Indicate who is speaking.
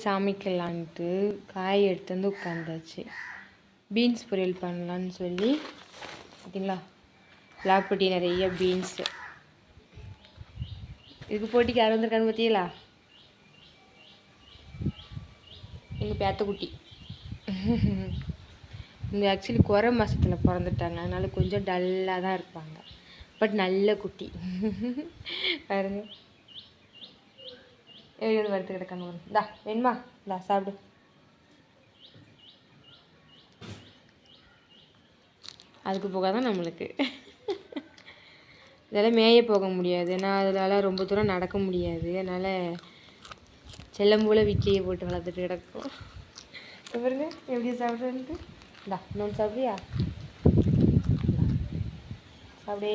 Speaker 1: சமைக்கலான்ட்டு காய் எடுத்து வந்து உட்காந்தாச்சு. பீன்ஸ் பொரியல் பண்ணலான்னு சொல்லி பார்த்தீங்களா, லாப்பட்டி நிறைய பீன்ஸு. இதுக்கு போட்டிக்கு யார் வந்திருக்கான்னு பார்த்தீங்களா? எங்கள் பேத்தக்குட்டி. இந்த ஆக்சுவலி குறை மாதத்தில் பிறந்துட்டாங்க, அதனால கொஞ்சம் டல்லாக தான் இருப்பாங்க. பட் நல்ல குட்டி பாருங்க, எழுதி வறுத்து கிடக்காங்க. இந்தா வேணுமா, இந்தா சாப்பிடு. அதுக்கு போக தான் நம்மளுக்கு இதெல்லாம் மேய போக முடியாது, ஏன்னா அதனால ரொம்ப தூரம் நடக்க முடியாது. அதனால் செல்லம் போல் வீட்லேயே போட்டு வளர்த்துட்டு கிடக்கும். பாருங்க எப்படி சாப்பிட்றேன்ட்டு. இந்தா இன்னொன்று சாப்பிட்றியா? சாப்பிடே.